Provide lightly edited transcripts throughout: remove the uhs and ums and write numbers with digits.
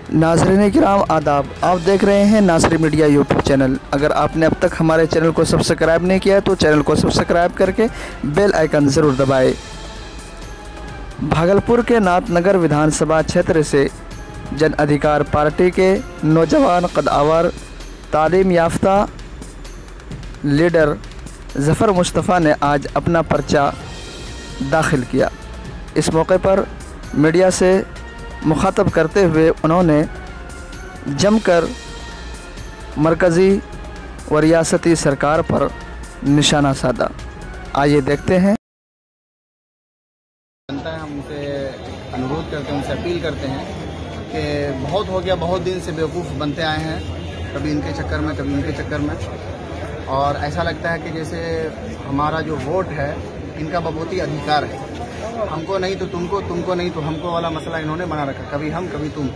नाज़रीन किराम आदाब, आप देख रहे हैं नासरी मीडिया यूट्यूब चैनल। अगर आपने अब तक हमारे चैनल को सब्सक्राइब नहीं किया तो चैनल को सब्सक्राइब करके बेल आइकन ज़रूर दबाएं। भागलपुर के नाथनगर विधानसभा क्षेत्र से जन अधिकार पार्टी के नौजवान कद्दावर तालीम याफ्ता लीडर ज़फ़र मुस्तफ़ा ने आज अपना पर्चा दाखिल किया। इस मौके पर मीडिया से मुखातब करते हुए उन्होंने जमकर मरकज़ी व रियासती सरकार पर निशाना साधा। आइए देखते हैं। जनता है, हम उनसे अनुरोध करते हैं, उनसे अपील करते हैं कि बहुत हो गया, बहुत दिन से बेवकूफ़ बनते आए हैं, कभी इनके चक्कर में कभी उनके चक्कर में, और ऐसा लगता है कि जैसे हमारा जो वोट है इनका बबूती अधिकार है, हमको नहीं तो तुमको, तुमको नहीं तो हमको वाला मसला इन्होंने बना रखा, कभी हम कभी तुम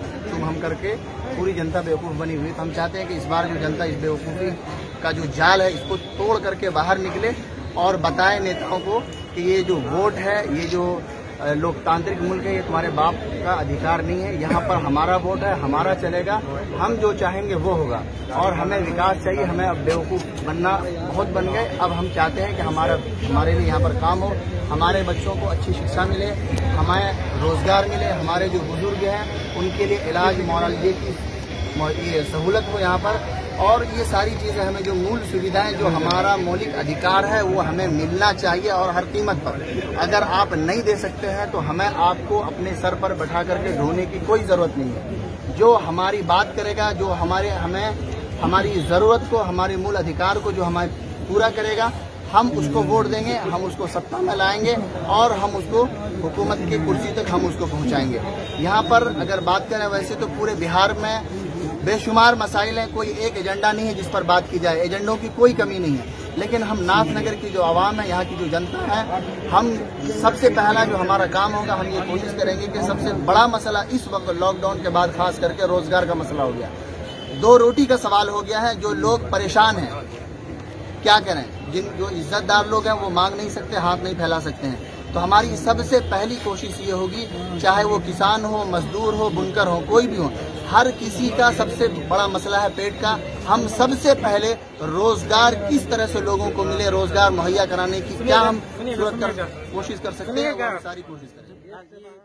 हम करके पूरी जनता बेवकूफ़ बनी हुई। तो हम चाहते हैं कि इस बार जो जनता इस बेवकूफ़ी का जो जाल है इसको तोड़ करके बाहर निकले और बताए नेताओं को कि ये जो वोट है, ये जो लोकतांत्रिक मुल्क है, ये तुम्हारे बाप का अधिकार नहीं है, यहाँ पर हमारा वोट है, हमारा चलेगा, हम जो चाहेंगे वो होगा, और हमें विकास चाहिए। हमें अब बेवकूफ़ बनना बहुत बन गए, अब हम चाहते हैं कि हमारे लिए यहाँ पर काम हो, हमारे बच्चों को अच्छी शिक्षा मिले, हमें रोज़गार मिले, हमारे जो बुजुर्ग हैं उनके लिए इलाज मुआवजे की ये सहूलत हो यहाँ पर, और ये सारी चीज़ें हमें जो मूल सुविधाएं, जो हमारा मौलिक अधिकार है वो हमें मिलना चाहिए, और हर कीमत पर। अगर आप नहीं दे सकते हैं तो हमें आपको अपने सर पर बैठा करके ढोने की कोई ज़रूरत नहीं है। जो हमारी बात करेगा, जो हमारी ज़रूरत को, हमारे मूल अधिकार को जो हमें पूरा करेगा, हम उसको वोट देंगे, हम उसको सत्ता में लाएंगे, और हम उसको हुकूमत की कुर्सी तक हम उसको पहुंचाएंगे। यहाँ पर अगर बात करें, वैसे तो पूरे बिहार में बेशुमार मसाइल हैं, कोई एक एजेंडा नहीं है जिस पर बात की जाए, एजेंडों की कोई कमी नहीं है, लेकिन हम नाथनगर की जो आवाम है, यहाँ की जो जनता है, हम सबसे पहला जो हमारा काम होगा, हम ये कोशिश करेंगे कि सबसे बड़ा मसला इस वक्त लॉकडाउन के बाद खास करके रोजगार का मसला हो गया, दो रोटी का सवाल हो गया है। जो लोग परेशान हैं, क्या करें, जो इज्जतदार लोग हैं वो मांग नहीं सकते, हाथ नहीं फैला सकते हैं। तो हमारी सबसे पहली कोशिश ये होगी, चाहे वो किसान हो, मजदूर हो, बुनकर हो, कोई भी हो, हर किसी का सबसे बड़ा मसला है पेट का। हम सबसे पहले रोजगार किस तरह से लोगों को मिले, रोजगार मुहैया कराने की क्या हम कोशिश कर सकते हैं, सारी कोशिश करें।